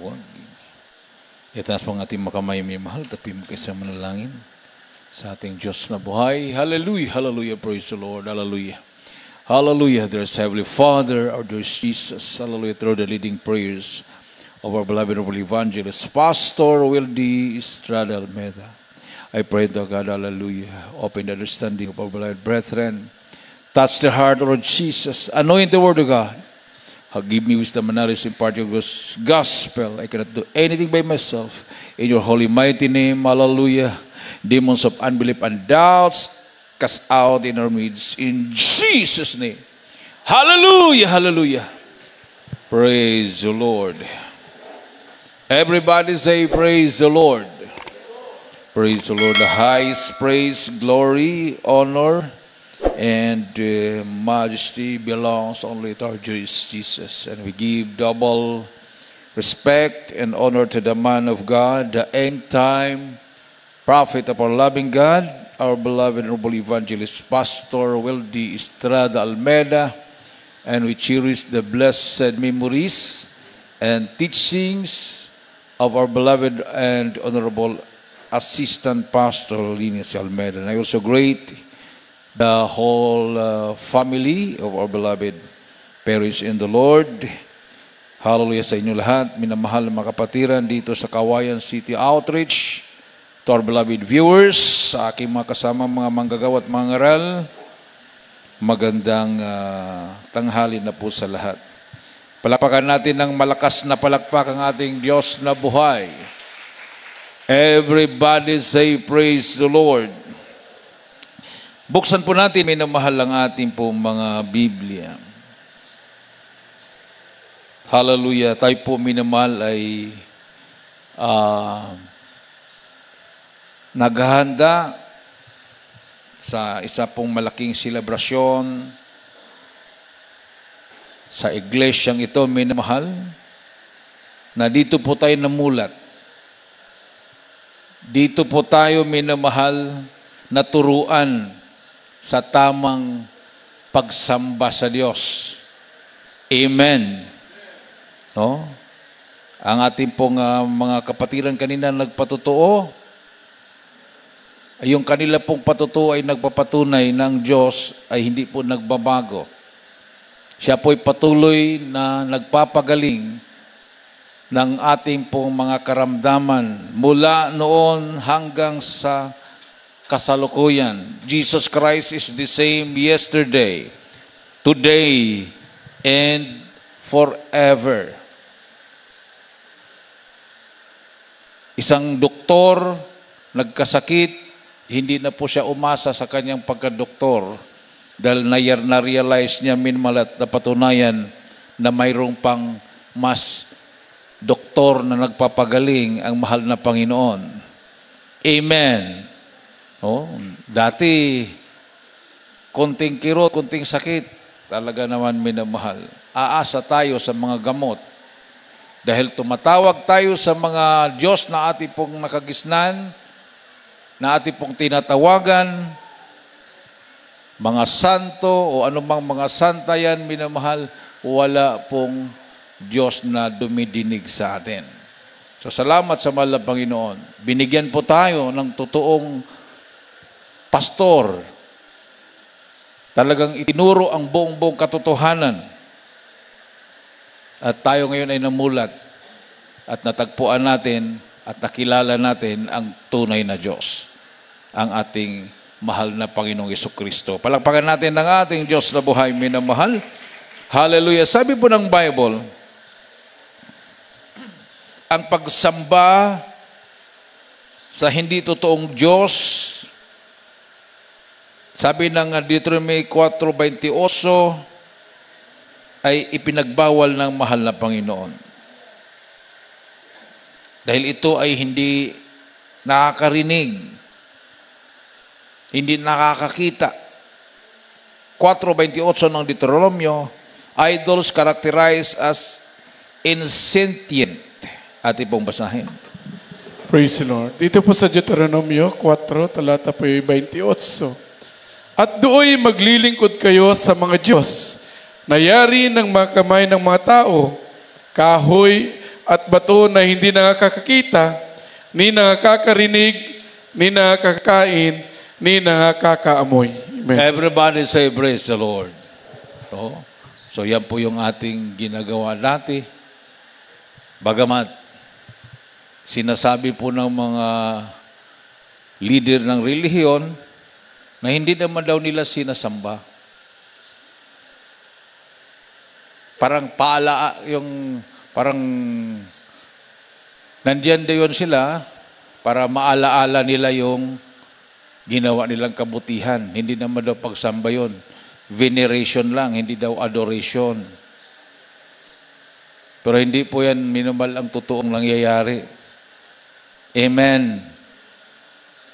tinawag. Itaas po ang ating makamay, may mahal, tapi mo kaysa manalangin sa ating Diyos na buhay. Hallelujah, hallelujah, praise the Lord, hallelujah. Hallelujah, dearest Heavenly Father, our dear Jesus, hallelujah, through the leading prayers of our beloved noble evangelist, Pastor Wildy Estrada Almeda. I pray to God, hallelujah, open the understanding of our beloved brethren, touch the heart, Lord Jesus, anoint the word of God. Give me wisdom and knowledge in part of this gospel. I cannot do anything by myself. In your holy mighty name, hallelujah. Demons of unbelief and doubts, cast out in our midst. In Jesus' name. Hallelujah, hallelujah. Praise the Lord. Everybody say, praise the Lord. Praise the Lord. The highest praise, glory, honor, and majesty belongs only to our Jesus. And we give double respect and honor to the man of God, the end time prophet of our loving God, our beloved noble evangelist, Pastor Wildy Estrada Almeda. And we cherish the blessed memories and teachings of our beloved and honorable Assistant Pastor Linus Almeda. And I also greet the whole family of our beloved parish in the Lord. Hallelujah sa inyo lahat, minamahal na mga kapatiran dito sa Kawayan City Outreach. To our beloved viewers, sa aking mga kasama mga manggagawa at mga ngaral, magandang tanghali na po sa lahat. Palakpakan natin ng malakas na palakpak ang ating Diyos na buhay. Everybody say, praise the Lord. Buksan po natin, minamahal ang ating po mga Biblia. Hallelujah. Tayo po minamahal ay naghahanda sa isa pong malaking selebrasyon sa iglesyang ito, minamahal, na dito po tayo namulat. Dito po tayo, minamahal, naturuan sa tamang pagsamba sa Diyos. Amen. No? Ang ating pong mga kapatiran kanina nagpatotoo, yung kanila pong patutuo ay nagpapatunay ng Diyos ay hindi po nagbabago. Siya po'y patuloy na nagpapagaling ng ating pong mga karamdaman mula noon hanggang sa kasalukuyan. Jesus Christ is the same yesterday, today, and forever. Isang doktor nagkasakit, hindi na po siya umasa sa kanyang pagkadoktor dahil na-realize niya minmalat na patunayan na mayroong pang mas doktor na nagpapagaling ang mahal na Panginoon. Amen. Oh, dati, konting kirot, konting sakit, talaga naman minamahal. Aasa tayo sa mga gamot. Dahil tumatawag tayo sa mga Diyos na ating pong nakagisnan, na ating pong tinatawagan, mga santo o anumang mga santa yan, minamahal, wala pong Diyos na dumidinig sa atin. So salamat sa mahal na Panginoon. Binigyan po tayo ng totoong pastor. Talagang itinuro ang buong katotohanan. At tayo ngayon ay namulat at natagpuan natin at nakilala natin ang tunay na Diyos, ang ating mahal na Panginoong Jesucristo. Palakpakan natin ang ating Diyos na buhay, minamahal. Hallelujah. Sabi po ng Bible, ang pagsamba sa hindi totoong Diyos, sabi ng Deuteronomy 4:28, ay ipinagbawal ng mahal na Panginoon. Dahil ito ay hindi nakakarinig, hindi nakakakita. 4:28 ng Deuteronomio, idols characterized as insentient. Ating pong basahin. Praise the Lord. Dito po sa Deuteronomio 4, talata po 28. At dooy maglilingkod kayo sa mga Diyos na yari ng mga kamay ng mga tao, kahoy at bato na hindi nakakakita, ni nakakarinig, ni nakakain, ni nakakaamoy. Amen. Everybody say, praise the Lord. So yan po yung ating ginagawa dati. Bagamat sinasabi po ng mga leader ng relihiyon na hindi naman daw nila sinasamba. Parang parang nandiyan daw yun sila para maalaala nila yung ginawa nilang kabutihan. Hindi naman daw pagsamba yun. Veneration lang, hindi daw adoration. Pero hindi po yan minimal ang totoong nangyayari. Amen.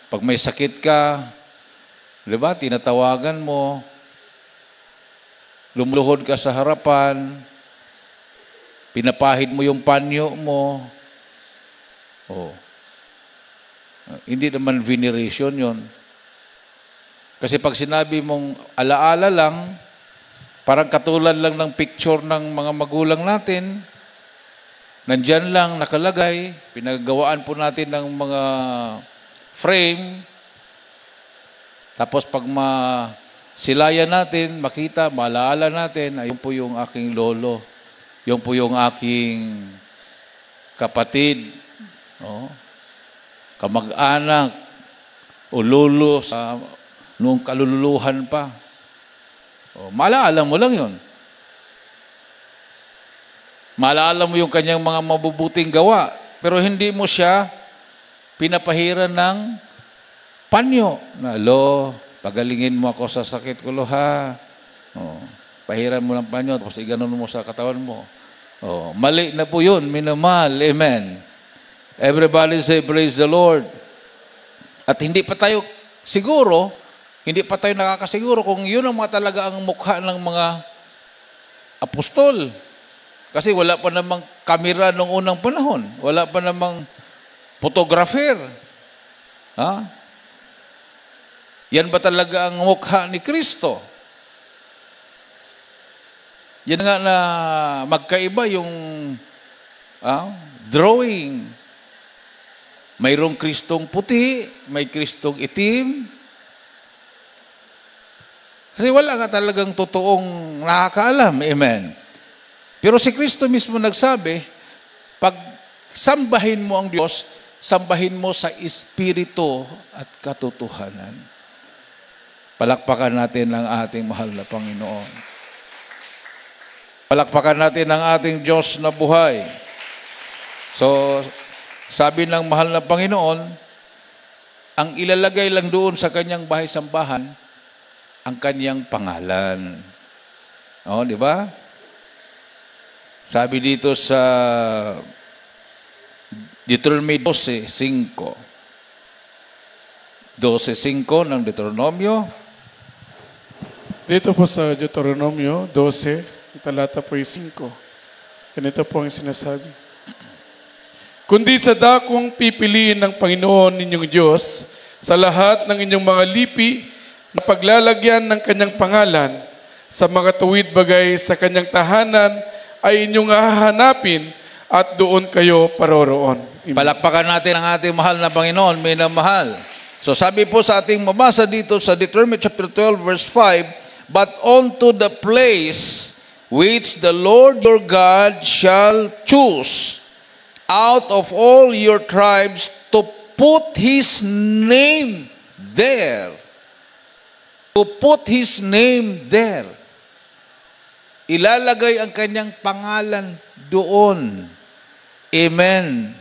Pag may sakit ka, di ba, tinatawagan mo, lumuluhod ka sa harapan, pinapahid mo yung panyo mo. Hindi naman veneration yon. Kasi pag sinabi mong alaala lang, parang katulad lang ng picture ng mga magulang natin, nandyan lang nakalagay, pinagawaan po natin ng mga frame, tapos pag silayan natin, makita, malaala natin, ayun po yung aking lolo, yun po yung aking kapatid, kamag-anak, o lolo sa noong kaluluhan pa. Malaala mo lang yun. Malaala mo yung kanyang mga mabubuting gawa, pero hindi mo siya pinapahiran ng panyo. Pagalingin mo ako sa sakit ko, ha. Pahiran mo ng panyo, tapos iganon mo sa katawan mo. Mali na po yun, minamahal. Amen. Everybody say, praise the Lord. At hindi pa tayo nakakasiguro kung yun ang mga talaga ang mukha ng mga apostol. Kasi wala pa namang kamera noong unang panahon. Wala pa namang photographer. Yan ba talaga ang mukha ni Kristo? Yan nga na magkaiba yung drawing. Mayroong Kristong puti, may Kristong itim. Kasi wala nga talagang totoong nakakaalam. Amen. Pero si Kristo mismo nagsabi, pag sambahin mo ang Diyos, sambahin mo sa Espiritu at katotohanan. Palakpakan natin ang ating mahal na Panginoon. Palakpakan natin ang ating Diyos na buhay. So, sabi ng mahal na Panginoon, ang ilalagay lang doon sa kanyang bahay-sambahan, ang kanyang pangalan. Di ba? Sabi dito sa Deuteronomy 12:5. 12:5 ng Deuteronomio. Dito po sa Deuteronomio 12, talata po 5. Ganito po ang sinasabi. Kundi sa dakong pipiliin ng Panginoon ninyong Diyos sa lahat ng inyong mga lipi na paglalagyan ng kanyang pangalan sa mga tuwid bagay sa kanyang tahanan ay inyong hahanapin at doon kayo paroroon. Palakpakan natin ang ating mahal na Panginoon, minamahal. So sabi po sa ating mabasa dito sa Deuteronomy chapter 12 verse 5, but unto the place which the Lord your God shall choose out of all your tribes to put His name there. To put His name there. Ilalagay ang kanyang pangalan doon. Amen.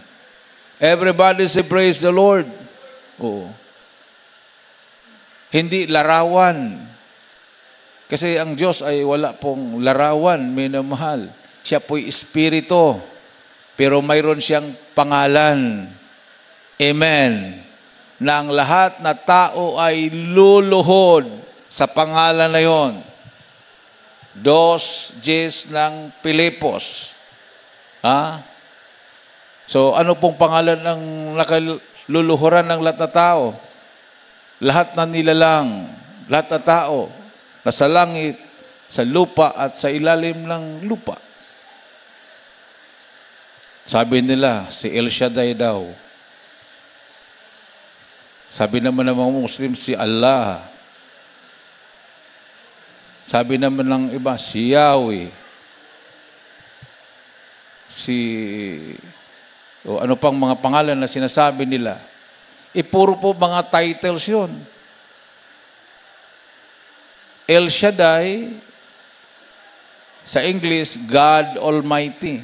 Everybody say, praise the Lord. Hindi larawan. Kasi ang Diyos ay wala pong larawan, minamahal. Siya po'y espiritu. Pero mayroon siyang pangalan. Amen. Na ang lahat na tao ay luluhod sa pangalan na yon. Dos Jes ng Pilipos. So, ano pong pangalan ng nakaluluhuran ng lahat na tao? Lahat na nilalang, lahat na tao, nasa langit, sa lupa at sa ilalim ng lupa. Sabi nila, si El Shaddai daw. Sabi naman ng mga Muslim, si Allah. Sabi naman ng iba, si Yahweh. Ano pang mga pangalan na sinasabi nila. Puro po mga titles yun. El Shaddai, sa English, God Almighty.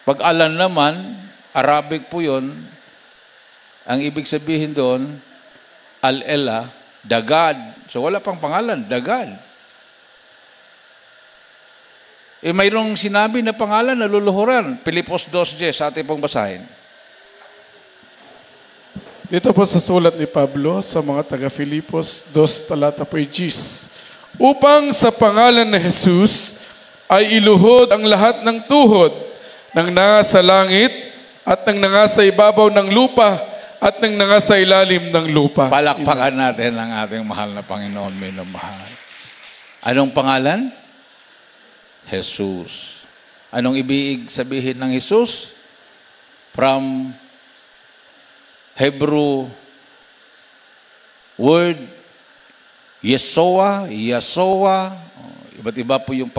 Pag alam naman, Arabic po yun, ang ibig sabihin doon, Al-Elah, the God. So wala pang pangalan, the God. Mayroong sinabi na pangalan na luluhuran. Pilipos 2:10, sa ating pong basahin. Dito po sa sulat ni Pablo sa mga taga-Filipos 2 talata po 10. Upang sa pangalan na Jesus ay iluhod ang lahat ng tuhod ng nasa langit at ng nasa ibabaw ng lupa at ng nasa ilalim ng lupa. Palakpakan natin ang ating mahal na Panginoon, minamahal. Anong pangalan? Jesus. Anong ibig sabihin ng Jesus? From Hebrew word Yeshua, iba't iba po yung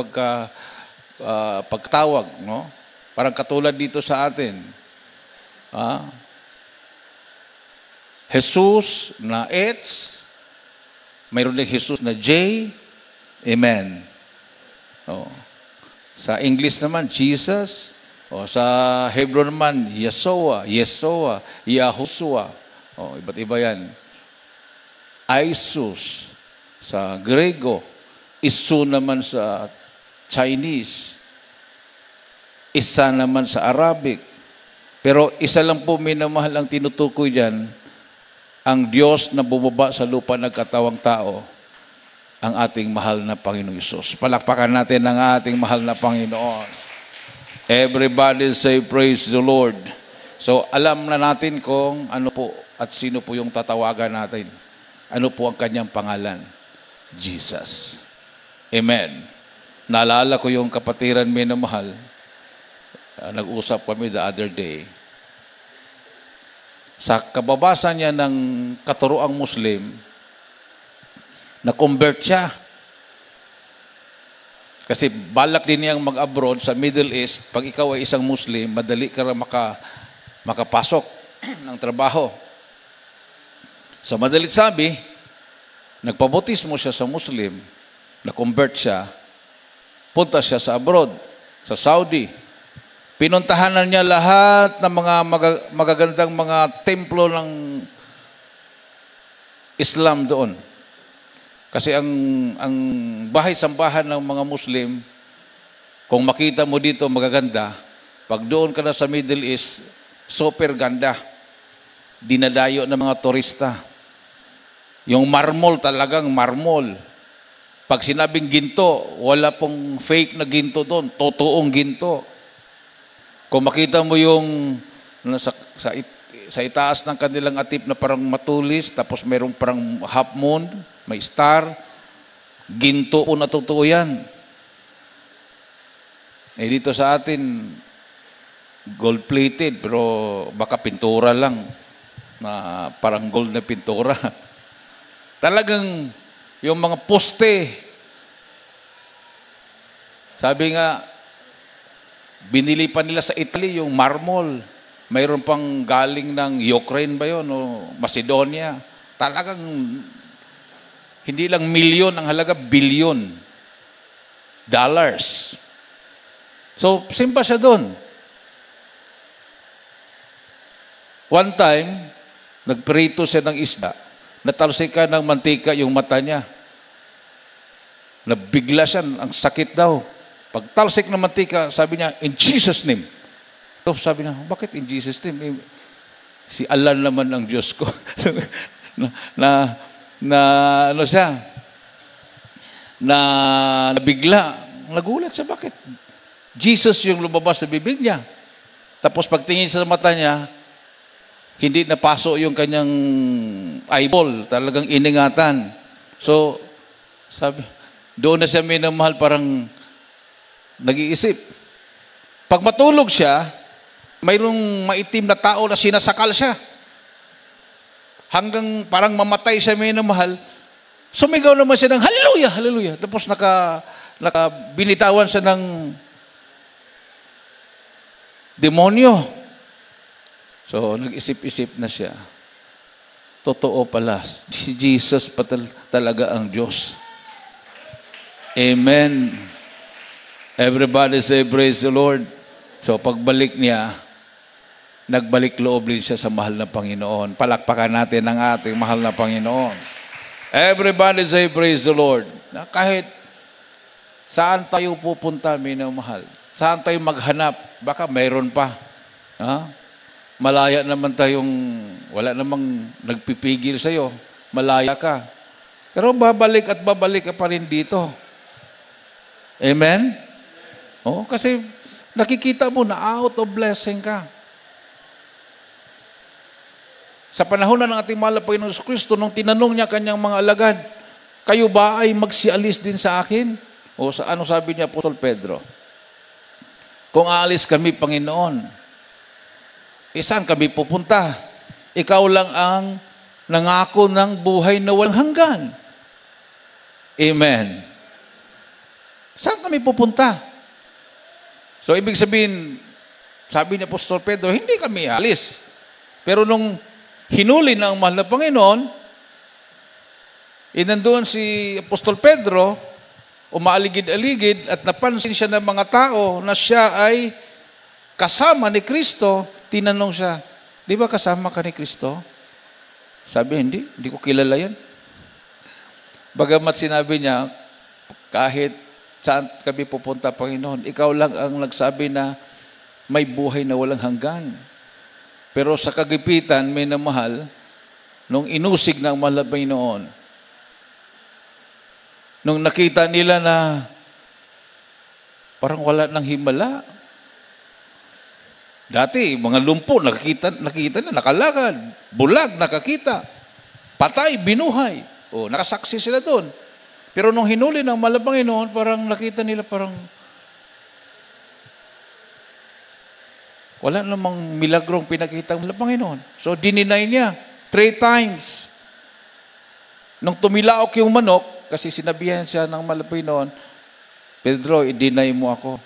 pagtawag, no? Parang katulad dito sa atin. Jesus na H, mayroon din Jesus na J, Amen. Sa English naman, Jesus. Sa Hebrew naman, Yeshua, Yahushua. Iba't iba yan. Isus sa Grego. Isu naman sa Chinese. Isa naman sa Arabic. Pero isa lang po, minamahal, ang tinutukoy dyan, ang Diyos na bumaba sa lupa nagkatawang tao, ang ating mahal na Panginoong Isus. Palakpakan natin ang ating mahal na Panginoon. Everybody say, praise the Lord. So, alam na natin kung ano po at sino po yung tatawagan natin. Ano po ang kanyang pangalan? Jesus. Amen. Naalala ko yung kapatiran minamahal. Nag-usap kami the other day. Sa kababasa niya ng katuroang Muslim, na-convert siya. Kasi balak din niyang mag-abroad sa Middle East. Pag ikaw ay isang Muslim, madali ka rin makapasok ng trabaho. Sa madalit sabi, nagpabotismo siya sa Muslim, na-convert siya, punta siya sa abroad, sa Saudi. Pinuntahanan niya lahat ng mga magagandang mga templo ng Islam doon. Kasi ang bahay-sambahan ng mga Muslim, kung makita mo dito magaganda, pag doon ka na sa Middle East, super ganda. Dinadayo ng mga turista. Yung marmol, talagang marmol. Pag sinabing ginto, wala pong fake na ginto doon, totoong ginto. Kung makita mo yung sa itaas ng kanilang atip na parang matulis, tapos mayroong parang half moon, may star, ginto po na totoo yan. Dito sa atin, gold-plated, pero baka pintura lang, na parang gold na pintura. Talagang, yung mga poste, sabi nga, binili pa nila sa Italy yung marmol. Mayroon pang galing ng Ukraine ba yun, o Macedonia. Talagang, hindi lang milyon ang halaga, bilyon dollars. So, simpa siya doon. One time, nagprito siya ng isda, natalsikan ng mantika yung mata niya. Nabigla siya, ang sakit daw. Pag talsik ng mantika, sabi niya, in Jesus' name. So, sabi niya, bakit in Jesus' name? Si Allah naman ang Diyos ko. ano siya, nabigla, nagulat siya, bakit? Jesus yung lumabas sa bibig niya. Tapos pagtingin sa mata niya, hindi napaso yung kanyang eyeball, talagang iningatan. So, sabi, doon na siya minamahal, parang nag-iisip. Pag matulog siya, mayroong maitim na tao na sinasakal siya. Hanggang parang mamatay siya, minamahal. Sumigaw naman siya ng hallelujah, hallelujah. Tapos binitawan siya ng demonyo. So, nag-isip-isip na siya. Totoo pala, si Jesus pa talaga ang Diyos. Amen. Everybody say, praise the Lord. So, pagbalik niya, nagbalik loob din siya sa mahal na Panginoon. Palakpakan natin ang ating mahal na Panginoon. Everybody say, praise the Lord. Kahit saan tayo pupunta, minamahal. Saan tayo maghanap? Baka mayroon pa. Ha? Malaya naman tayong, wala namang nagpipigil sa'yo. Malaya ka. Pero babalik at babalik ka pa rin dito. Amen? Oo, kasi nakikita mo na out of blessing ka. Sa panahon na ng ating mahal na Panginoon Kristo, nung tinanong niya kanyang mga alagad, kayo ba ay magsialis din sa akin? O sa ano sabi niya, Apostol Pedro? Kung aalis kami, Panginoon, saan kami pupunta? Ikaw lang ang nangako ng buhay na walang hanggan. Amen. Saan kami pupunta? So, ibig sabihin, sabi ni Apostol Pedro, hindi kami alis. Pero nung hinuli ng mahal na Panginoon, nandoon si Apostol Pedro, umaaligid-aligid at napansin siya ng mga tao na siya ay kasama ni Kristo. Tinanong siya, di ba kasama ka ni Kristo? Sabi, hindi ko kilala yan. Bagamat sinabi niya, kahit saan kami pupunta, Panginoon, ikaw lang ang nagsabi na may buhay na walang hanggan. Pero sa kagipitan, may namahal, nung inusig ng mahal na Panginoon, nung nakita nila na parang wala ng himala. Dati, mga lumpo, nakita na, nakalagad, bulag, nakakita, patay, binuhay. O, nakasaksi sila doon. Pero nung hinuli ng mahal na Panginoon, parang nakita nila parang wala namang milagrong pinakita ng Panginoon. So, dininay niya 3 times. Nung tumilaok yung manok, kasi sinabihan siya ng mahal na Panginoon, Pedro, i-deny mo ako.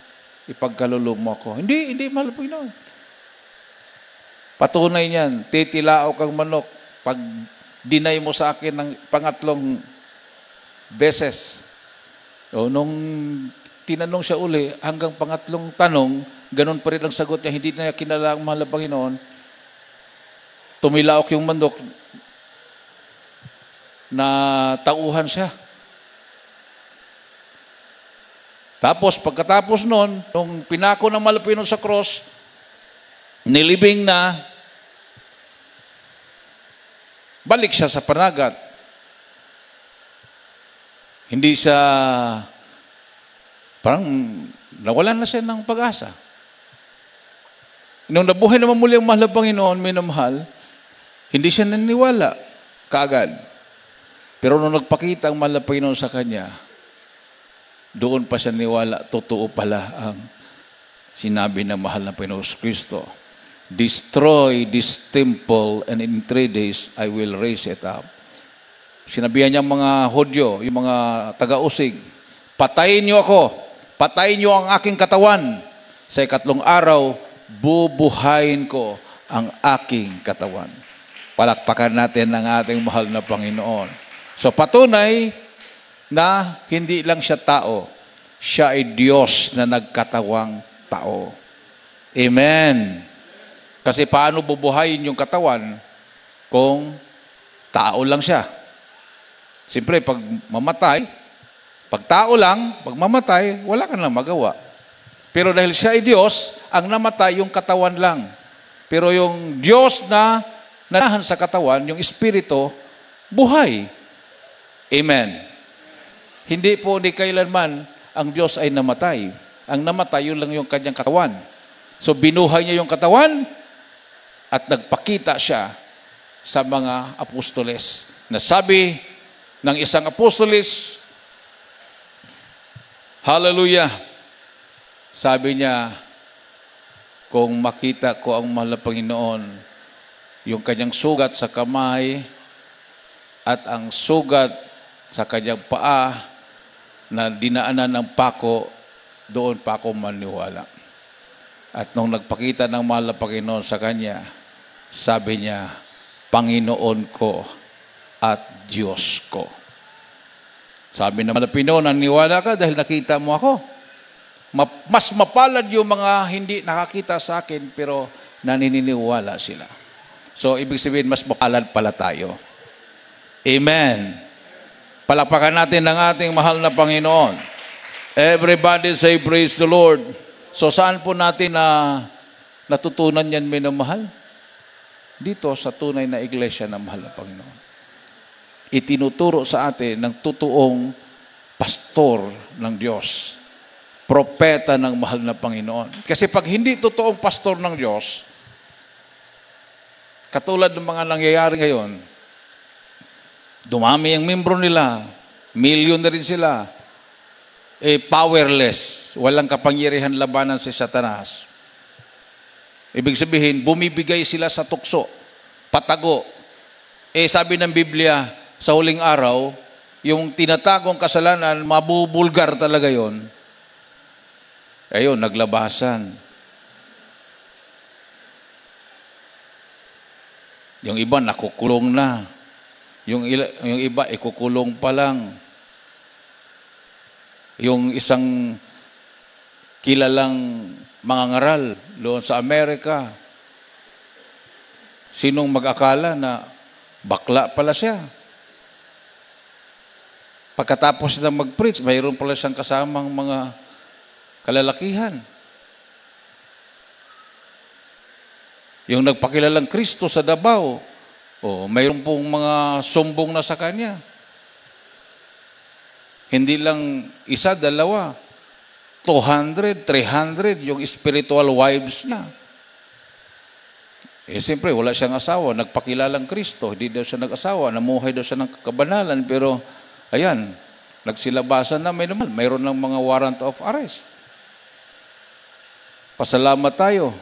Ipagkalulong mo ako. Hindi mahal na Panginoon. Patunay niyan, titilaok ang manok. Pag deny mo sa akin ng pangatlong beses. So, nung tinanong siya uli, hanggang pangatlong tanong, ganun pa rin ang sagot niya, hindi na kinala ang mahal na Panginoon. Tumilaok yung manok, na tauhan siya. Tapos, pagkatapos nun, nung pinako ng mahal na Panginoon sa cross, nilibing na, balik siya sa panagat. Hindi siya, parang nawalan na siya ng pag-asa. Nung nabuhay naman muli ang mahal na Panginoon, minamahal, hindi siya naniniwala kaagad. Pero nung nagpakita ang mahal na Panginoon sa kanya, doon pa siya niwala, totoo pala ang sinabi ng mahal na Panginoon Kristo. Destroy this temple and in 3 days I will raise it up. Sinabihan niya mga Hudyo, yung mga taga-usig, patayin niyo ako, patayin niyo ang aking katawan. Sa 3 araw, bubuhayin ko ang aking katawan. Palakpakan natin ang ating mahal na Panginoon. So patunay na hindi lang siya tao, siya ay Diyos na nagkatawang tao. Amen. Kasi paano bubuhayin yung katawan kung tao lang siya? Siyempre, pag mamatay, pag tao lang, pag mamatay, wala ka nang magawa. Pero dahil siya ay Diyos, ang namatay yung katawan lang. Pero yung Diyos na nanahan sa katawan, yung Espiritu, buhay. Amen. Hindi po ni kailanman ang Diyos ay namatay. Ang namatay, yun lang yung kanyang katawan. So, binuhay niya yung katawan at nagpakita siya sa mga apostoles. Na sabi ng isang apostoles, hallelujah, sabi niya, kung makita ko ang mahal na Panginoon, yung kanyang sugat sa kamay at ang sugat sa kanyang paa na dinaanan ng pako, doon pa ako maniwala. At nung nagpakita ng mahal na Panginoon sa kanya, sabi niya, Panginoon ko at Diyos ko. Sabi ng mahal na Panginoon, naniwala ka dahil nakita mo ako. Mas mapalad yung mga hindi nakakita sa akin, pero naniniwala sila. So, ibig sabihin, mas mapalad pala tayo. Amen. Palakpakan natin ang ating mahal na Panginoon. Everybody say, praise the Lord. So, saan po natin natutunan yan, minamahal? Dito sa tunay na iglesia ng mahal na Panginoon. Itinuturo sa atin ng totoong pastor ng Diyos. Propeta ng mahal na Panginoon. Kasi pag hindi totoong pastor ng Diyos, katulad ng mga nangyayari ngayon, dumami ang membro nila, milyon na rin sila, powerless, walang kapangyarihan labanan si Satanas. Ibig sabihin, bumibigay sila sa tukso, patago. Sabi ng Biblia, sa huling araw, yung tinatagong kasalanan, mabubulgar talaga yon. Ayun, naglabasan. Yung iba, nakukulong na. Yung iba, ikukulong pa lang. Yung isang kilalang mangangaral doon sa Amerika, sinong mag-akala na bakla pala siya? Pagkatapos na mag-preach, mayroon pala siyang kasamang mga kalalakihan. Yung nagpakilalang Kristo sa Davao, mayroon pong mga sumbong na sa kanya. Hindi lang isa, dalawa, 200, 300 yung spiritual wives niya. Siyempre, wala siyang asawa, nagpakilalang Kristo, hindi daw siya nag-asawa, namuhay daw siya ng kabanalan, pero ayan, nagsilabasan na mayroon ng mga warrant of arrest. Pasalamat tayo.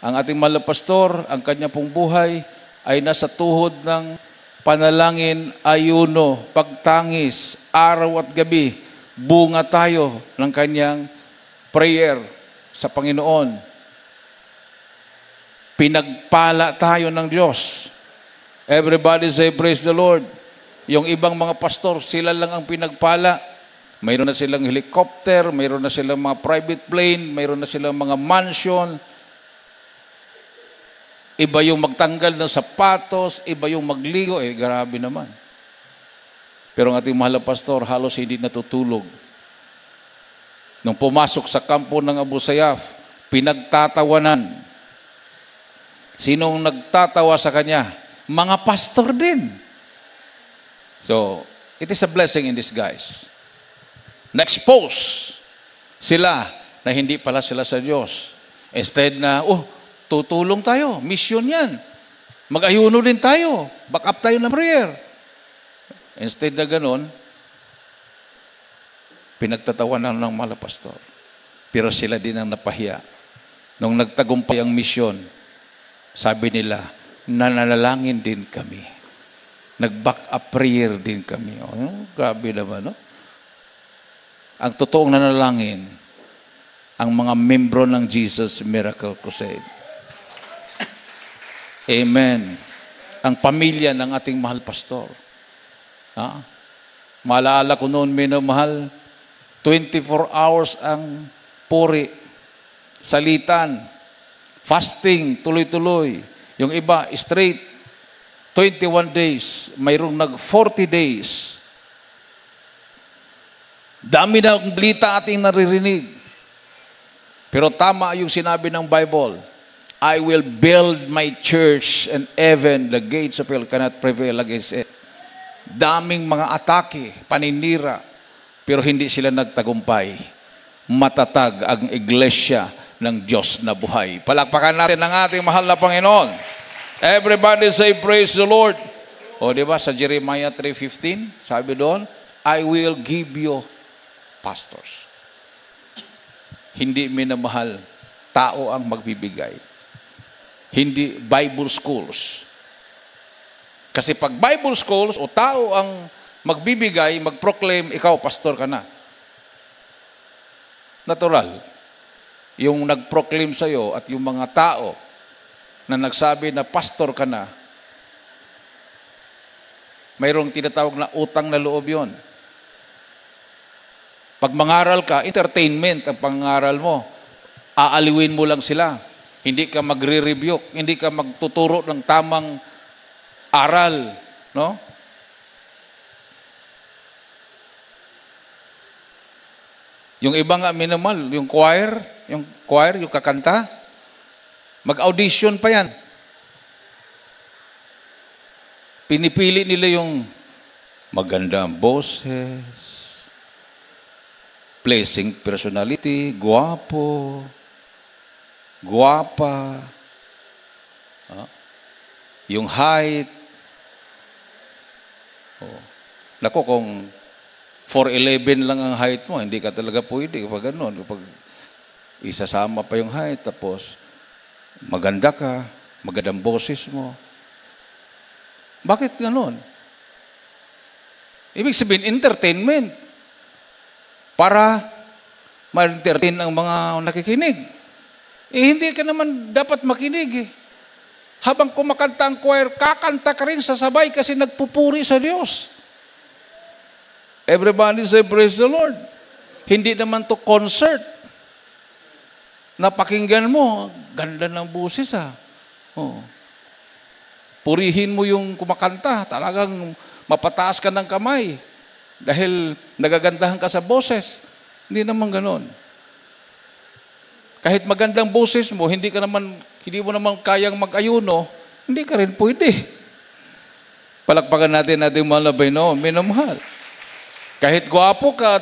Ang ating mahal na pastor, ang kanya pong buhay ay nasa tuhod ng panalangin, ayuno, pagtangis, araw at gabi. Bunga tayo ng kanyang prayer sa Panginoon. Pinagpala tayo ng Diyos. Everybody say, praise the Lord. Yung ibang mga pastor, sila lang ang pinagpala. Mayroon na silang helicopter, mayroon na silang mga private plane, mayroon na silang mga mansion. Iba yung magtanggal ng sapatos, iba yung magligo. Grabe naman. Pero ang ating mahal na pastor, halos hindi natutulog. Nung pumasok sa kampo ng Abu Sayyaf, pinagtatawanan. Sinong nagtatawa sa kanya? Mga pastor din. So, it is a blessing in disguise. Na-expose sila na hindi pala sila sa Diyos. Instead na, tutulong tayo. Mission yan. Mag-ayuno din tayo. Back up tayo ng prayer. Instead na ganun, pinagtatawanan ng mga pastor. Pero sila din ang napahiya. Nung nagtagumpay ang mission, sabi nila, nananalangin din kami. Nag-back up prayer din kami. Grabe naman, no? Ang totoong nanalangin, ang mga membro ng Jesus Miracle Crusade. Amen. Ang pamilya ng ating mahal pastor. Maalala ko noon, minamahal, 24 hours ang puri, salitan, fasting, tuloy-tuloy. Yung iba, straight, 21 days. Mayroong nag-40 days. Dami na ang balita ating naririnig. Pero tama yung sinabi ng Bible, I will build my church and even the gates of hell cannot prevail against it. Daming mga atake, paninira, pero hindi sila nagtagumpay. Matatag ang iglesia ng Diyos na buhay. Palakpakan natin ang ating mahal na Panginoon. Everybody say, praise the Lord. Di ba sa Jeremiah 3:15, sabi doon, I will give you pastors. Hindi minamahal. tao ang magbibigay. Hindi Bible schools. Kasi pag Bible schools o tao ang magbibigay, mag-proclaim, ikaw, pastor ka na. Natural. Yung nag-proclaim sa'yo at yung mga tao na nagsabi na pastor ka na, mayroong tinatawag na utang na loob yon. Pag mangaral ka, entertainment ang pangaral mo. Aaliwin mo lang sila. Hindi ka magre-rebuke, hindi ka magtuturo ng tamang aral, no? Yung iba nga minimal, yung choir, yung kakanta, mag-audition pa yan. Pinipili nila yung magandang boses, pleasing personality, guwapo, guwapa, yung height. Nako, kung 4'11" lang ang height mo, hindi ka talaga pwede kapag gano'n. Kapag isasama pa yung height, tapos maganda ka, magandang boses mo. Bakit gano'n? Ibig sabihin, entertainment. Para ma-entertain ang mga nakikinig. Hindi ka naman dapat makinig eh. Habang kumakanta ang choir, kakanta ka rin sasabay kasi nagpupuri sa Diyos. Everybody say, praise the Lord. Hindi naman to concert. Napakinggan mo, ganda ng busis ha. Oh. Purihin mo yung kumakanta, talagang mapataas ka ng kamay dahil nagagandahan ka sa boses. Hindi naman ganon. Kahit magandang boses mo, hindi mo naman kayang mag-ayuno, hindi ka rin pwede. Palakpakan natin mga labay noon, minamahal. Kahit guwapo ka,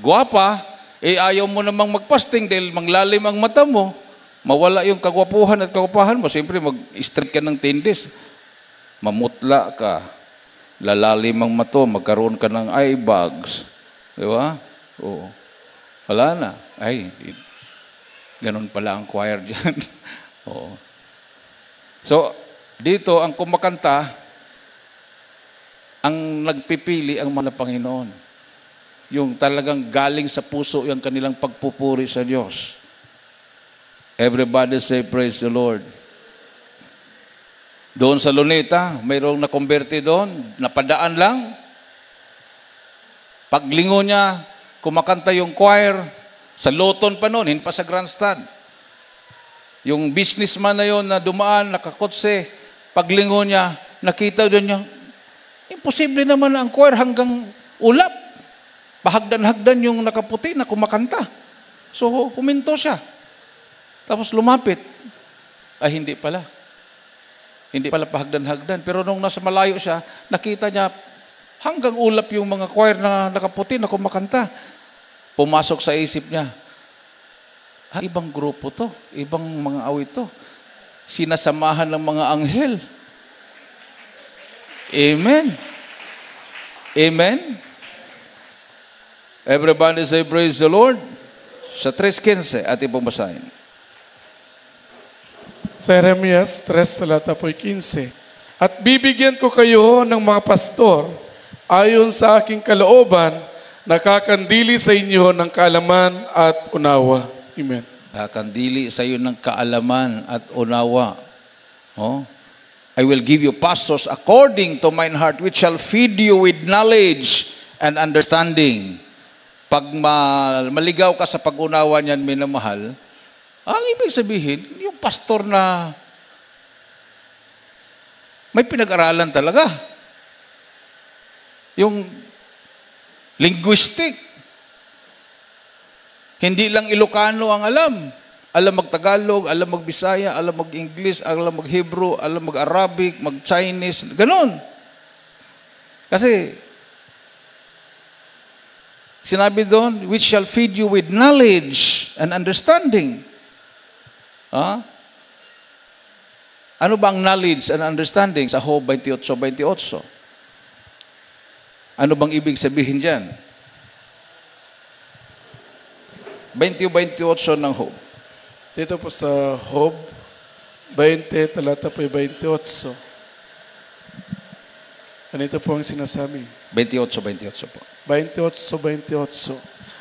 guwapa, ayaw mo namang magpasting dahil manglalim ang mata mo, mawala yung kagwapuhan at kagupahan mo, siyempre mag-straight ka ng tindis. Mamutla ka, lalalim ang mato, magkaroon ka ng eye bags. Di ba? Oo. Wala na. Ay, ganun pala ang choir dyan. Oo. So, dito, ang kumakanta, ang nagpipili ang mga Panginoon. Yung talagang galing sa puso yung kanilang pagpupuri sa Diyos. Everybody say, praise the Lord. Doon sa Luneta, mayroong nakonberte doon, napadaan lang. Paglingo niya, kumakanta yung choir, sa Loton pa noon, hindi pa sa grandstand. Yung businessman na yon na dumaan, nakakotse, paglingo niya, nakita doon niya, imposible naman ang choir hanggang ulap. Pahagdan-hagdan yung nakaputi na kumakanta. So, huminto siya. Tapos lumapit. Ay, hindi pala. Hindi pala pahagdan-hagdan. Pero nung nasa malayo siya, nakita niya hanggang ulap yung mga choir na nakaputi na kumakanta. Pumasok sa isip niya, ibang grupo to. Ibang mga awit to. Sinasamahan ng mga anghel. Amen. Amen. Everybody say, praise the Lord. Sa 3:15, ating pumasahin. Sa Jeremias 3, talata po'y 15. At bibigyan ko kayo ng mga pastor ayon sa aking kalooban, nakakandili sa inyo ng kaalaman at unawa. Amen. Nakakandili sa iyo ng kaalaman at unawa. Oh? I will give you pastors according to mine heart, which shall feed you with knowledge and understanding. Pag maligaw ka sa pag-unawa niyan, minamahal, ang ibig sabihin, yung pastor na may pinag-aralan talaga. Yung linguistic. Hindi lang Ilocano ang alam. Alam mag-Tagalog, alam mag-Bisaya, alam mag-English, alam mag-Hebrew, alam mag-Arabic, mag-Chinese, ganon. Kasi, sinabi doon, which shall feed you with knowledge and understanding. Ano ba ang knowledge and understanding sa Job 28:28? Ano bang ibig sabihin dyan? 20:28 ng Job. Dito po sa Job 20, talata po 28. Ganito po ang sinasabi. 28 po. 28.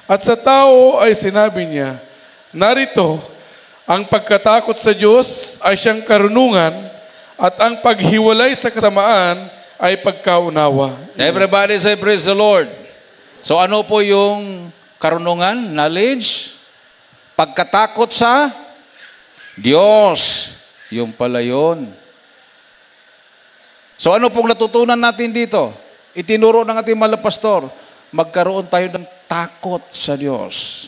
At sa tao ay sinabi niya, narito, ang pagkatakot sa Diyos ay siyang karunungan at ang paghiwalay sa kasamaan ay pagkaunawa. Everybody say praise the Lord. So ano po yung karunungan, knowledge? Pagkatakot sa Diyos. Yung pala yun. So ano pong natutunan natin dito? Itinuro ng ating mga pastor, magkaroon tayo ng takot sa Diyos.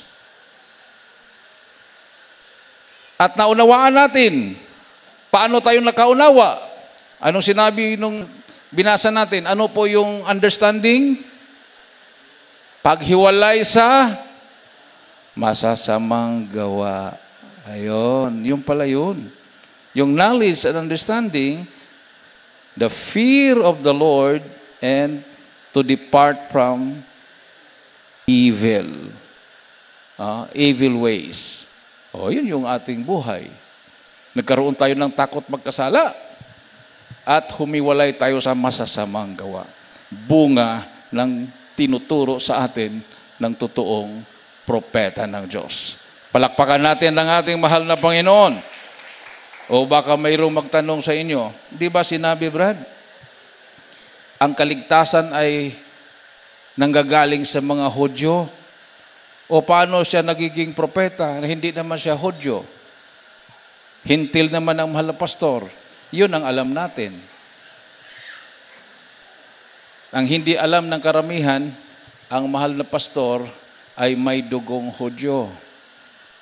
At naunawaan natin, paano tayo nakaunawa? Anong sinabi nung binasa natin? Ano po yung understanding? Paghiwalay sa masasamang gawa. Ayun, yung pala yun. Yung knowledge and understanding, the fear of the Lord, and to depart from evil. Evil ways. Yun yung ating buhay. Nagkaroon tayo ng takot magkasala at humiwalay tayo sa masasamang gawa. Bunga ng tinuturo sa atin ng totoong propeta ng Diyos. Palakpakan natin ang ating mahal na Panginoon. O baka mayroong magtanong sa inyo, di ba sinabi, Brad? Ang kaligtasan ay nanggagaling sa mga Hudyo? O paano siya nagiging propeta na hindi naman siya Hudyo? Hintil naman ang mahal na pastor. Yun ang alam natin. Ang hindi alam ng karamihan, ang mahal na pastor ay may dugong Hudyo.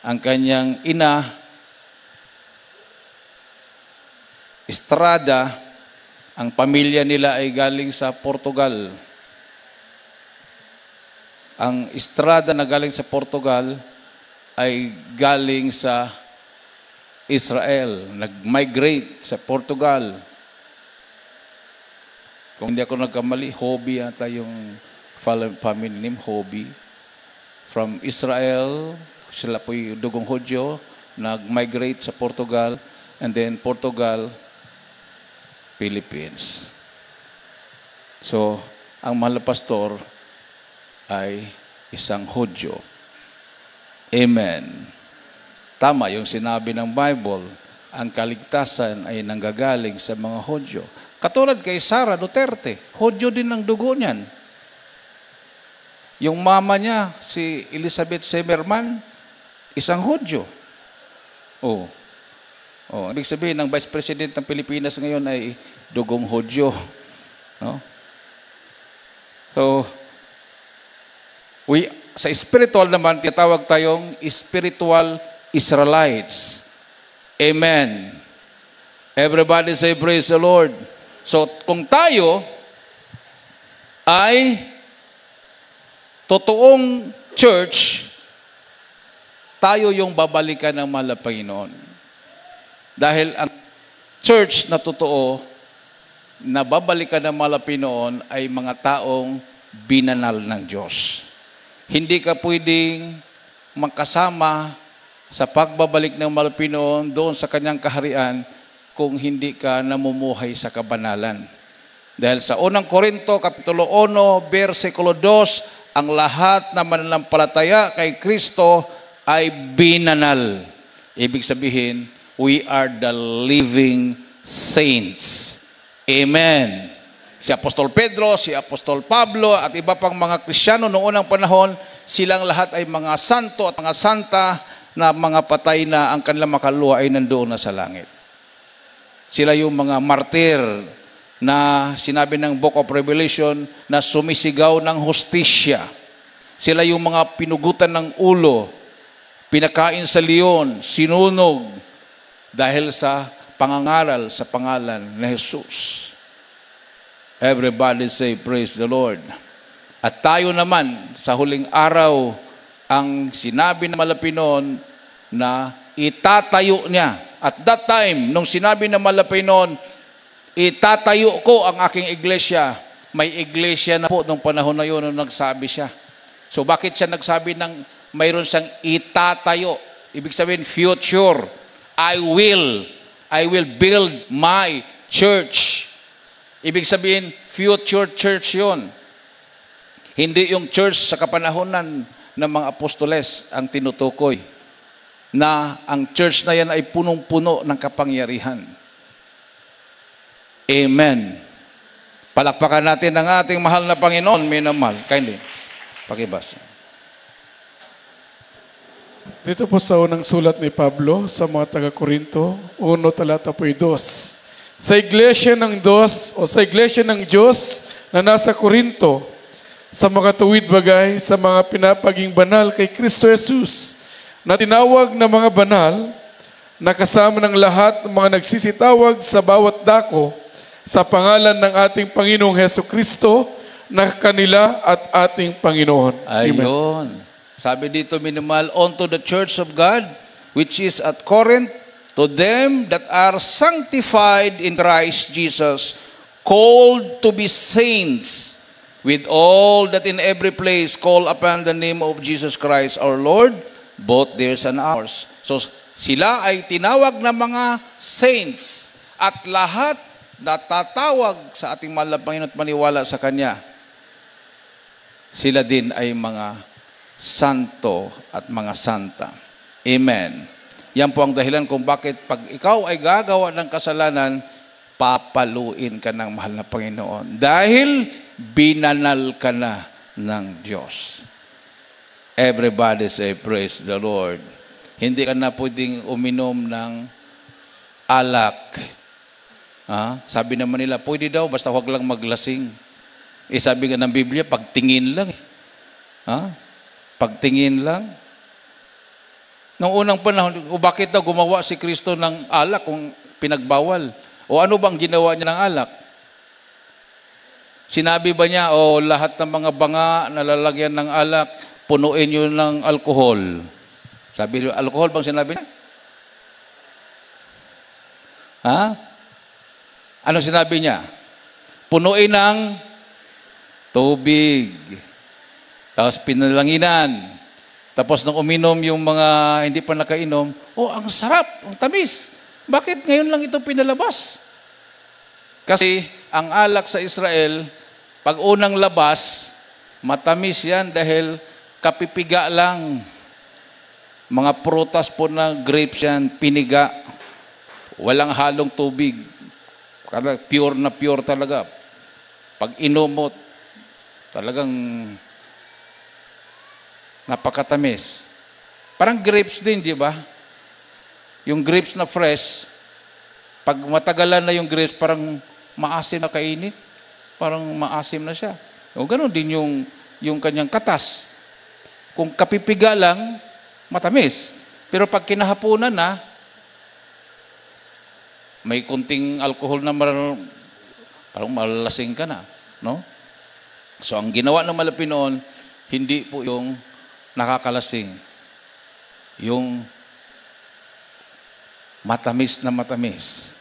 Ang kanyang ina, Estrada, ang pamilya nila ay galing sa Portugal. Ang Estrada na galing sa Portugal ay galing sa Israel. Nag-migrate sa Portugal. Kung hindi ako nagkamali, Hobby yata yung family name, Hobby. From Israel, sila po yung dugong Hudyo, nag-migrate sa Portugal, and then Portugal, Philippines. So, ang mahal na pastor ay isang Hudyo. Amen. Tama yung sinabi ng Bible, ang kaligtasan ay nanggagaling sa mga Hudyo. Katulad kay Sara Duterte, Hudyo din ang dugo niyan. Yung mama niya, si Elizabeth Semerman, isang Hudyo. Ibig sabihin, ang Vice President ng Pilipinas ngayon ay dugong Hudyo. No? So, sa spiritual naman, tinatawag tayong spiritual Israelites. Amen. Everybody say, praise the Lord. So, kung tayo ay totoong church, tayo yung babalikan ng mahal na Panginoon. Dahil ang church na totoo, na babalikan ng mahal na Panginoon ay mga taong binanal ng Diyos. Hindi ka pwedeng makasama sa pagbabalik ng mahal na Panginoon doon sa kanyang kaharian kung hindi ka namumuhay sa kabanalan. Dahil sa unang Korinto, Kapitulo 1, versikulo 2, ang lahat na mananampalataya kay Kristo ay binanal. Ibig sabihin, we are the living saints. Amen. Si Apostol Pedro, si Apostol Pablo, at iba pang mga Kristiyano noong unang panahon, silang lahat ay mga santo at mga santa na mga patay na ang kanilang makaluluwa ay nandoon na sa langit. Sila yung mga martir na sinabi ng Book of Revelation na sumisigaw ng hustisya. Sila yung mga pinugutan ng ulo, pinakain sa leon, sinunog, dahil sa pangangaral sa pangalan ni Jesus. Everybody say, praise the Lord. At tayo naman, sa huling araw, ang sinabi ng Malapinon na itatayo niya. At that time, nung sinabi ng Malapinon, itatayo ko ang aking iglesia, may iglesia na po nung panahon na yun nung nagsabi siya. So bakit siya nagsabi ng mayroon siyang itatayo? Ibig sabihin, future. I will build my church. Ibig sabihin, future church yon. Hindi yung church sa kapanahonan ng mga apostoles ang tinutukoy. Na ang church na yan ay punong-puno ng kapangyarihan. Amen. Palakpakan natin ang ating mahal na Panginoon, minamahal. Kindly, pakibasa. Dito po sa unang sulat ni Pablo sa mga taga-Korinto, 1 talata po 2. Sa iglesia ng Diyos na nasa Korinto, sa mga tuwid bagay, sa mga pinapaging banal kay Kristo Jesus, na tinawag na mga banal, na kasama ng lahat ng mga nagsisitawag sa bawat dako, sa pangalan ng ating Panginoong Heso Kristo, na kanila at ating Panginoon. Amen. Ayun. Sabi dito, minimal, unto the church of God, which is at Corinth, to them that are sanctified in Christ Jesus, called to be saints, with all that in every place call upon the name of Jesus Christ our Lord, both theirs and ours. So, sila ay tinawag na mga saints, at lahat na tatawag sa ating mahal na Panginoon at maniwala sa Kanya, sila din ay mga santo at mga santa. Amen. Yan po ang dahilan kung bakit pag ikaw ay gagawa ng kasalanan, papaluin ka ng mahal na Panginoon. Dahil binanal ka na ng Diyos. Everybody say, praise the Lord. Hindi ka na pwedeng uminom ng alak. Sabi naman nila, pwede daw, basta huwag lang maglasing. Sabi nga ng Biblia, pagtingin lang. Pagtingin lang. Noong unang panahon, bakit daw gumawa si Kristo ng alak kung pinagbawal? O ano bang ginawa niya ng alak? Sinabi ba niya, lahat ng mga banga na lalagyan ng alak, punuin yun ng alkohol? Sabi niyo, alkohol bang sinabi niya? Ano sinabi niya? Punuin ng tubig. Tapos pinalanginan. Tapos nung uminom yung mga hindi pa nakainom, ang sarap, ang tamis. Bakit ngayon lang ito pinalabas? Kasi ang alak sa Israel, pag unang labas, matamis yan dahil kapipiga lang. Mga prutas po na grapes yan, piniga. Walang halong tubig. Pure na pure talaga. Pag inom mo, talagang napakatamis. Parang grapes din, di ba? Yung grapes na fresh, pag matagalan na yung grapes, parang maasim na kainin. Parang maasim na siya. O ganoon din yung kanyang katas. Kung kapipiga lang, matamis. Pero pag kinahapunan na, may kunting alcohol na parang malalasing ka na. No? So ang ginawa ng malapi noon, hindi po yung nakakalasing. Yung matamis na matamis.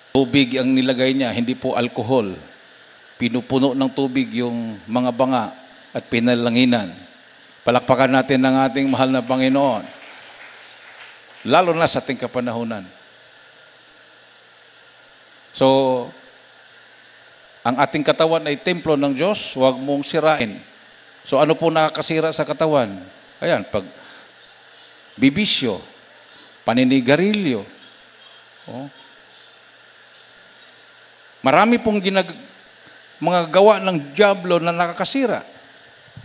Tubig ang nilagay niya, hindi po alcohol. Pinupuno ng tubig yung mga banga at pinalanginan. Palakpakan natin ng ating mahal na Panginoon. Lalo na sa ating kapanahunan. So, ang ating katawan ay templo ng Diyos, huwag mong sirain. So ano po nakakasira sa katawan? Ayan, pag bibisyo, paninigarilyo. Marami pong mga gawa ng dyablo na nakakasira.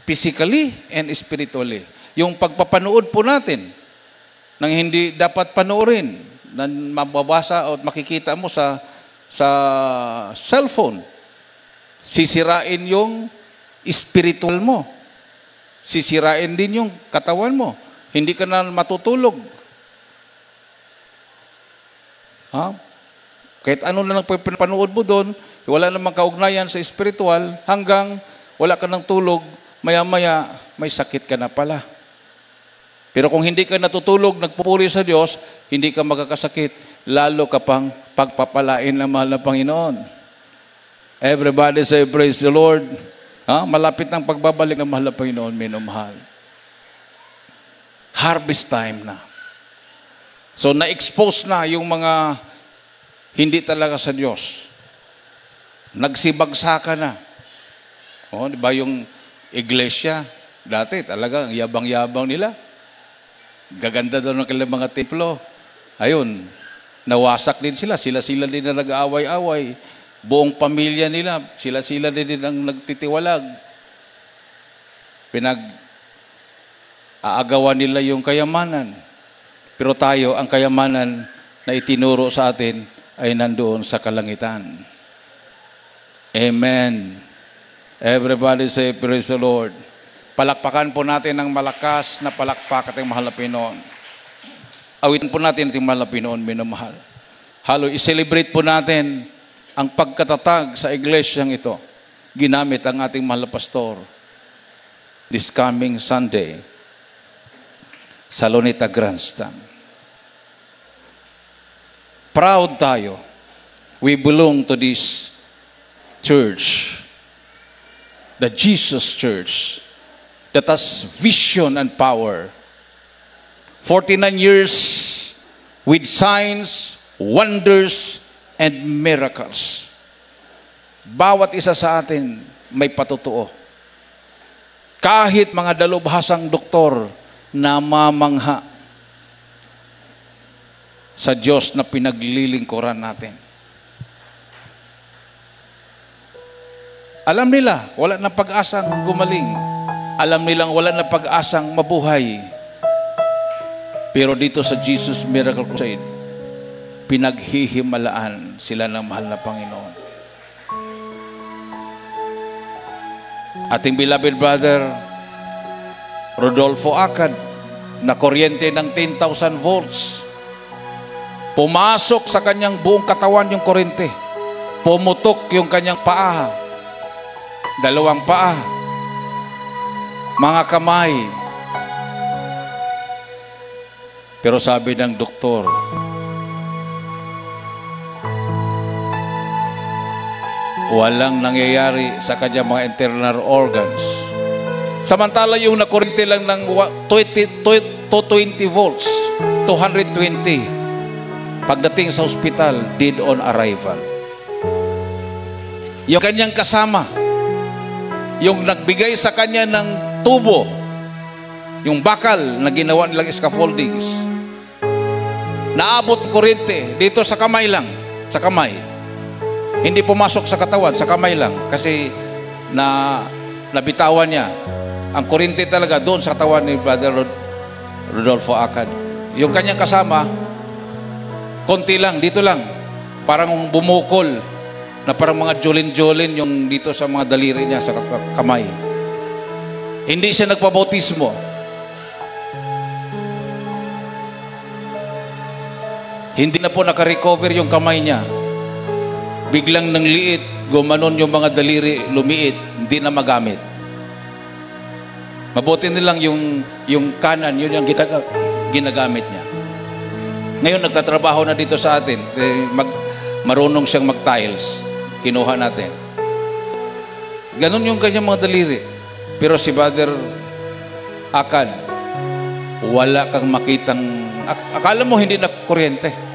Physically and spiritually. Yung pagpapanood po natin nang hindi dapat panoorin, na mababasa o makikita mo sa cellphone, sisirain yung spiritual mo. Sisirain din yung katawan mo. Hindi ka na matutulog. Kahit ano na lang pinapanood mo doon, wala namang kaugnayan sa spiritual, hanggang wala ka ng tulog, maya-maya may sakit ka na pala. Pero kung hindi ka natutulog, nagpupuri sa Diyos, hindi ka magkakasakit, lalo ka pang pagpapalain ng mahal na Panginoon. Everybody say, praise the Lord. Malapit ng pagbabalik ng mahal na Panginoon, minamahal. Harvest time na. So, na-expose na yung mga hindi talaga sa Diyos. Nagsibagsakan na. Di ba yung iglesia, dati talaga, yabang-yabang nila. Gaganda daw ng kanilang mga templo. Ayun, nawasak din sila. Sila-sila din na nag-aaway-away. Buong pamilya nila, sila-sila din ang nagtitiwalag. Pinag-aagawan nila yung kayamanan. Pero tayo, ang kayamanan na itinuro sa atin ay nandoon sa kalangitan. Amen. Everybody say, praise the Lord. Palakpakan po natin ng malakas na palakpak ating mahal na Pinoon. Awitin po natin ating mahal na Pinoon, minamahal. Halo, i-celebrate po natin ang pagkatatag sa iglesyang ito. Ginamit ang ating mahal na pastor this coming Sunday sa Luneta Grandstand. Proud tayo. We belong to this church, the Jesus Church, that has vision and power. 49 years with signs, wonders, and miracles. Bawat isa sa atin may patutuo. Kahit mga dalubhasang doktor na mamangha sa Diyos na pinaglilingkuran natin. Alam nila, wala na pag-asang gumaling. Alam nilang wala na pag-asang mabuhay. Pero dito sa Jesus Miracle Crusade, pinaghihimalaan sila ng mahal na Panginoon. Ating beloved brother, Rodolfo Acad, na kuryente ng 10,000 volts. Pumasok sa kanyang buong katawan yung kuryente. Pumutok yung kanyang paa. Dalawang paa. Mga kamay. Pero sabi ng doktor, walang nangyayari sa kanyang mga internal organs. Samantala yung nakuryente lang ng 220 volts, 220. Pagdating sa ospital, dead on arrival. Yung kanyang kasama, yung nagbigay sa kanya ng tubo, yung bakal na ginawa nilang scaffoldings, naabot kuryente dito sa kamay lang, sa kamay. Hindi pumasok sa katawan, sa kamay lang. Kasi nabitawan niya. Ang kuryente talaga doon sa katawan ni Brother Rodolfo Acad. Yung kanyang kasama, konti lang, dito lang. Parang bumukol na parang mga jolin-jolin yung dito sa mga daliri niya, sa kamay. Hindi siya nagpabautismo. Hindi na po nakarecover yung kamay niya. Biglang nang liit, gumanon yung mga daliri, lumiit, hindi na magamit. Mabuti nilang yung kanan, yun yung ginagamit niya. Ngayon, nagtatrabaho na dito sa atin. Marunong siyang mag-tiles. Kinuha natin. Ganon yung kanyang mga daliri. Pero si Brother Acad, wala kang makitang... Akala mo hindi na kuryente.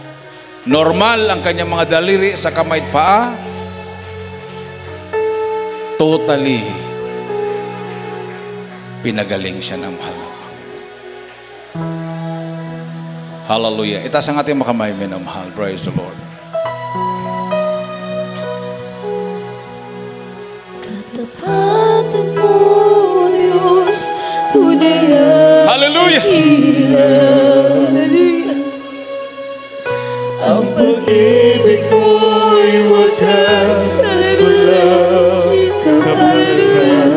Normal ang kanyang mga daliri sa kamay at paa. Totally pinagaling siya ng mahal. Hallelujah. Itaas ang ating makamay, minamahal. Praise the Lord. Katapatan mo, Diyos, tunay at Hallelujah! Hallelujah! Ang pag-ibig mo'y wagas at walang kapaligiran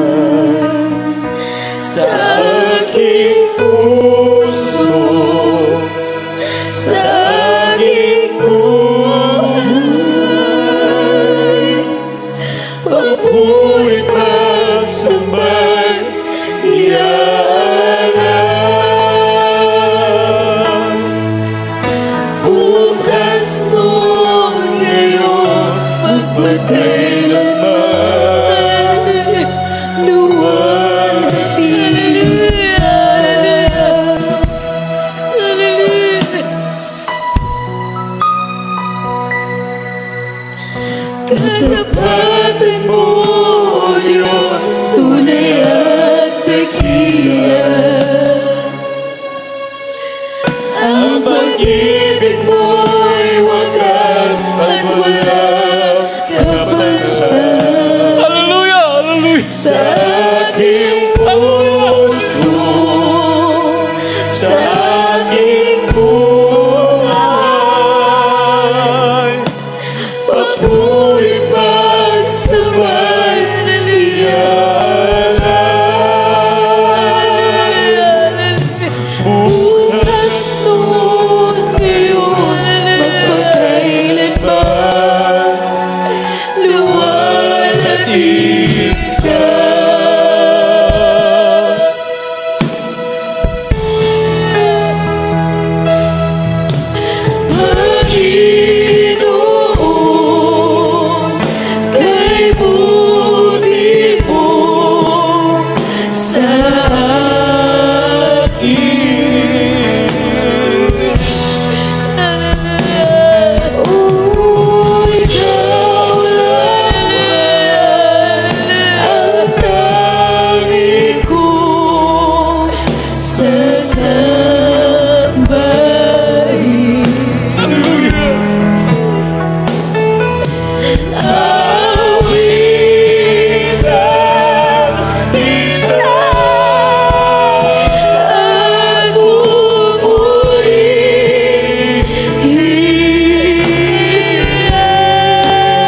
sa aking puso, sa aking buhay. Papuri at sambay ialam. Bukas noon ngayon magpagkailanman luwalhati. Katapatan mo, Diyos, tunay at dakila. Ang pag-ibig mo'y wagas at walang kapantay. Hallelujah! Hallelujah! Sa aking puso, sa aking buhay, papuri pagsabay naliyalay. Bukas noon ngayon, magpakailanman, luwalhati ka. Panginoon, kay buti mo sa akin. Oh, ikaw lang ang tangi kong sasambahin. Awitan kita at pupurihin, Panginoon,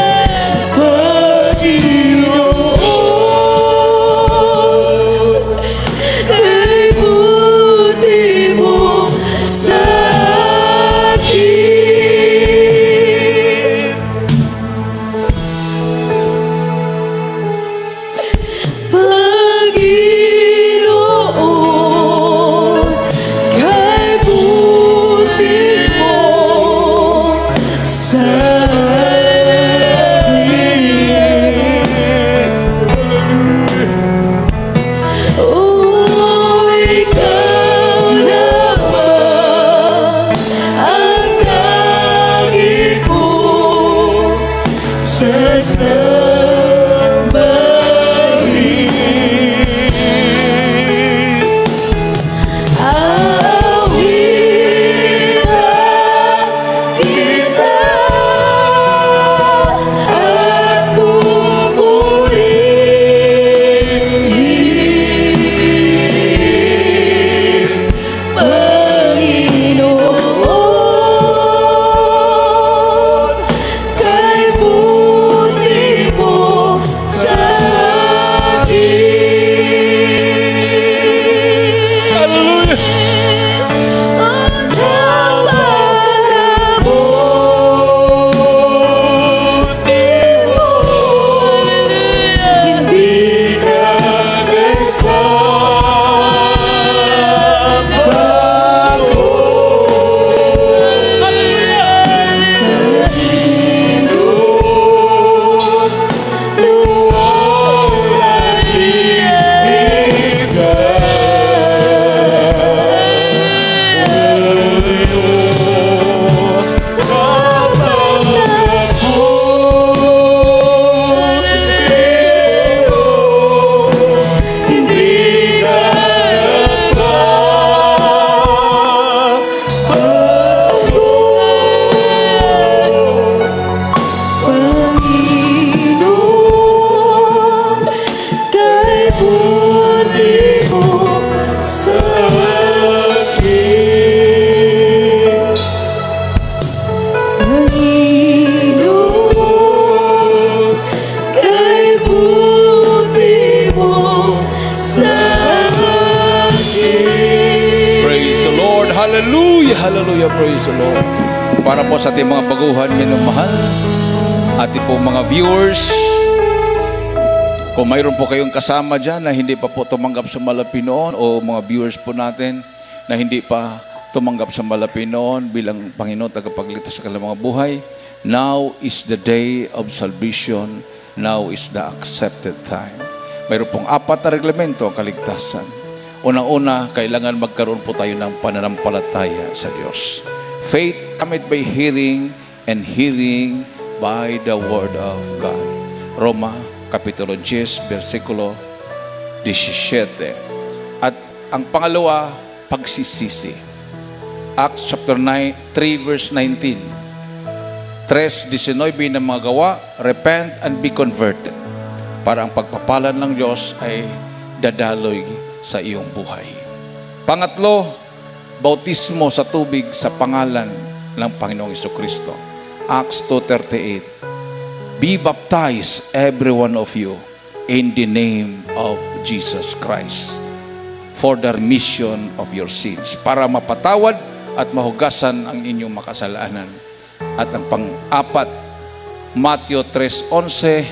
kay buti mo sa akin. Panginoon, kay buti mo sa akin. Oh, ikaw lamang ang tangi kong sasambahin. Awitan kita at pupurihin, Panginoon, kay buti mo sa akin. Hallelujah! Ang napakabuti mo, hindi ka nagbabago. Panginoon, luwalhati ka. Diyos, hindi ka Panginoon, kay buti mo sa akin. Panginoon, kay buti mo sa akin. Praise the Lord. Hallelujah. Hallelujah. Praise the Lord. Para po sa ating mga baguhan, minumahal, ating po mga viewers, kung mayroon po kayong kasama dyan na hindi pa po tumanggap sa Malapi noon, o mga viewers po natin na hindi pa tumanggap sa Malapi noon bilang Panginoon tagapagligtas sa kanilang mga buhay, now is the day of salvation. Now is the accepted time. Mayroon pong 4 na reglamento ang kaligtasan. Unang-una, kailangan magkaroon po tayo ng pananampalataya sa Diyos. Faith cometh by hearing, and hearing by the Word of God. Roma, Kapitulo 10, versikulo 17. At ang pangalawa, pagsisisi. Acts chapter 3 verse 19. 3:19 ng mga gawa, repent and be converted. Para ang pagpapalan ng Diyos ay dadaloy sa iyong buhay. Pangatlo, bautismo sa tubig sa pangalan ng Panginoong Jesucristo. Acts 2:38. Be baptized, every one of you, in the name of Jesus Christ, for the remission of your sins, para mapatawad at mahugasan ang inyong makasalanan. At ang pang-apat, Matthew 3:11,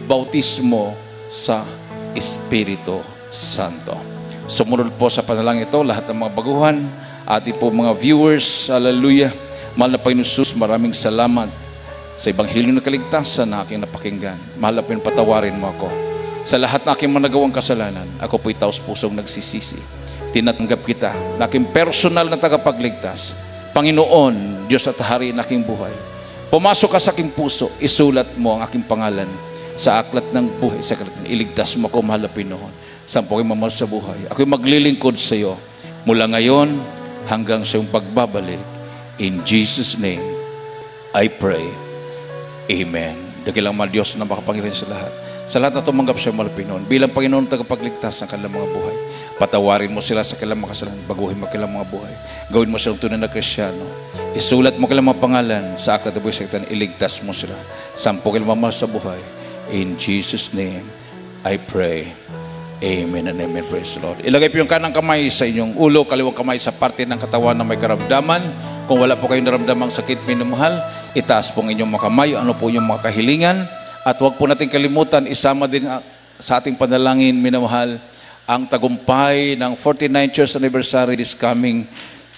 bautismo sa Espiritu Santo. Sumunod po sa panalangin ito lahat ng mga baguhan, ating po mga viewers, hallelujah. Mahal na Panginoon Jesus, maraming salamat sa Ebanghelyo ng Kaligtasan na aking napakinggan. Mahal na Panginoon, patawarin mo ako sa lahat na aking managawang kasalanan. Ako po'y taos-pusong nagsisisi. Tinatanggap kita na aking personal na tagapagligtas. Panginoon, Diyos at Hari ng aking buhay. Pumasok ka sa aking puso, isulat mo ang aking pangalan sa aklat ng buhay sa kalatan. Iligtas mo ako, mahal na Panginoon. Saan po ako'y mamahal sa buhay? Ako'y maglilingkod sa iyo mula ngayon hanggang sa iyong pagbabalik. In Jesus' name, I pray. Amen. Dakilang mahal Diyos na makapangyarihan sa lahat. Sa lahat na tumanggap siya, mahal na Panginoon, bilang Panginoon tagapagligtas ng kanilang mga buhay. Patawarin mo sila sa kanilang mga kasalanan. Baguhin mo kanilang mga buhay. Gawin mo silang tunay na Kristiyano. Isulat mo kanilang mga pangalan sa aklat ng buhay sa kalatan. Iligtas mo sila. Saan po kanilang mamahal sa buhay. In Jesus' name, I pray. Amen and amen. Praise the Lord. Ilagay po yung kanang kamay sa inyong ulo, kaliwang kamay sa parte ng katawan na may karamdaman. Kung wala po kayong naramdamang sakit, minamahal, itaas po ang inyong mga kamay. Ano po yung mga kahilingan? At huwag po natin kalimutan, isama din sa ating panalangin, minamahal, ang tagumpay ng 49th Church Anniversary this coming,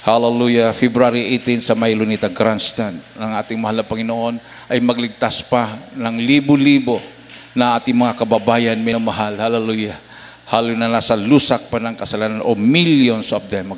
hallelujah, February 18 sa May Lunita Grandstand. Ang ating mahal na Panginoon ay magligtas pa ng libo-libo na ating mga kababayan, minamahal, hallelujah. Hallelujah, na nasa lusak pa ng kasalanan o millions of them,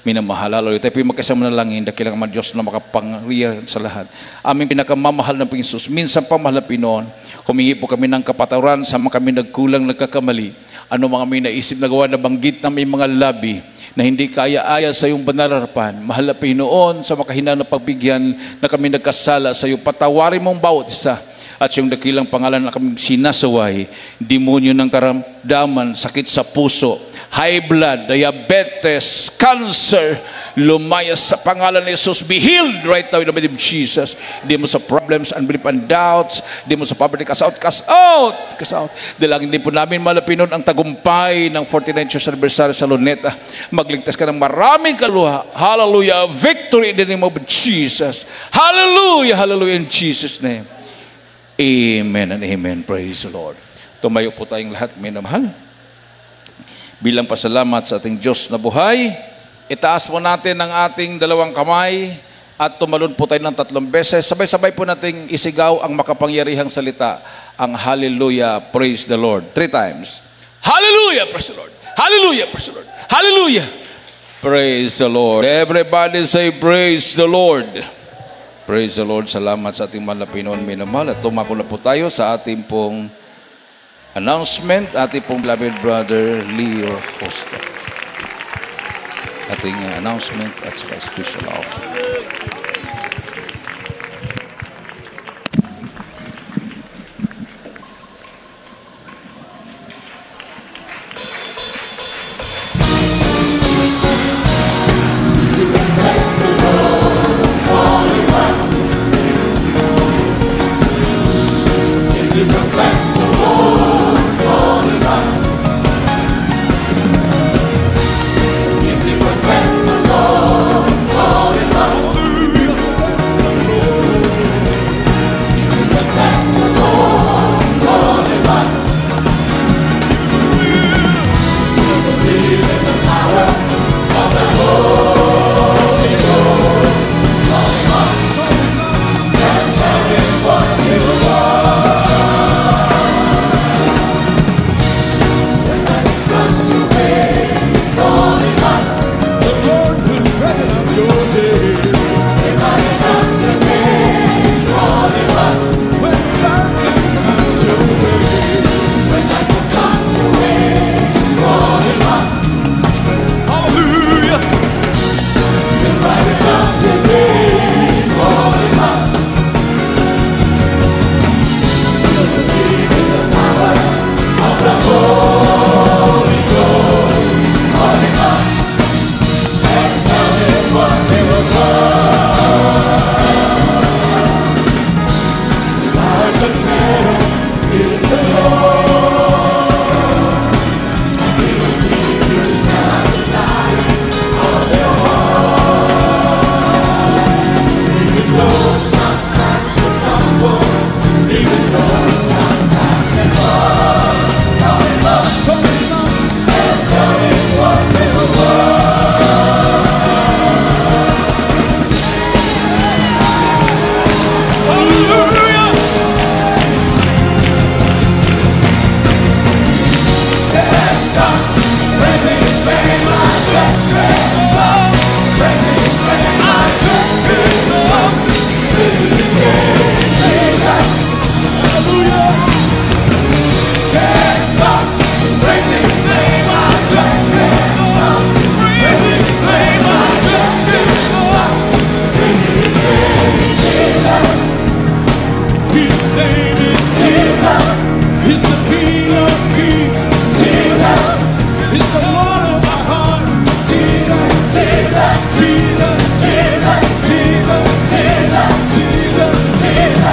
minamahal, hallelujah. Tayo po yung magkasama na langin, dakilang ang Diyos na makapangyarihan sa lahat. Aming pinakamamahal ng Panginoon Jesus, minsan pa mahal na Pinoon, humingi po kami ng kapatawaran sa mga kami nagkulang, nagkakamali. Ano mga may naisip na gawa na banggit na may mga labi na hindi kaya-aya sa iyong banalarapan. Mahal na Pinoon, sa makahinaan na pagbigyan na kami nagkasala sa iyo, patawarin mong bawat isa. At yung dakilang pangalan na kami sinasaway, demonyo ng karamdaman, sakit sa puso, high blood, diabetes, cancer, lumayas sa pangalan ni Jesus, be healed right now in the name of Jesus. Di mo sa problems, unbelief and doubts, di mo sa poverty, cast out, cast out, cast out. Dalangin din po namin, malapin nun, ang tagumpay ng 49th Church Anniversary sa Luneta. Magligtas ka ng maraming kaluha. Hallelujah, victory in the name of Jesus. Hallelujah, hallelujah in Jesus' name. Amen and amen. Praise the Lord. Tumayo po tayong lahat, minamahal. Bilang pasalamat sa ating Diyos na buhay, itaas po natin ang ating dalawang kamay at tumalon po tayo ng 3 beses. Sabay-sabay po nating isigaw ang makapangyarihang salita, ang hallelujah, praise the Lord. 3 times. Hallelujah, praise the Lord. Hallelujah, praise the Lord. Hallelujah. Praise the Lord. Everybody say praise the Lord. Praise the Lord. Salamat sa ating mahal na Pinoon, minamahal. At tumako na po tayo sa ating pong announcement. Ating pong beloved brother Leo Costa. Ating announcement at saka special offering. If you confess the Lord, call him up. name is Jesus. He's the King of Kings. Jesus is the Lord of my heart. Jesus, Jesus, Jesus, Jesus, Jesus, Jesus, Jesus, Jesus, Jesus.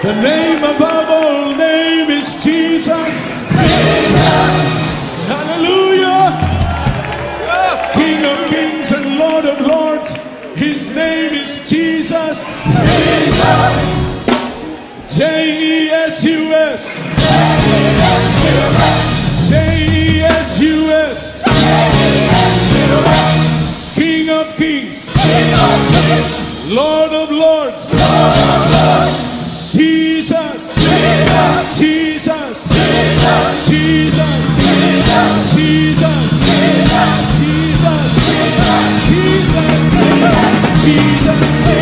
The name above all name is Jesus. Hallelujah. King of kings and Lord of lords. His name is Jesus. J-E-S-U-S. J-E-S-U-S. King of kings. Lord of lords. Jesus, Jesus, Jesus, Jesus, Jesus, Jesus, Jesus, Jesus.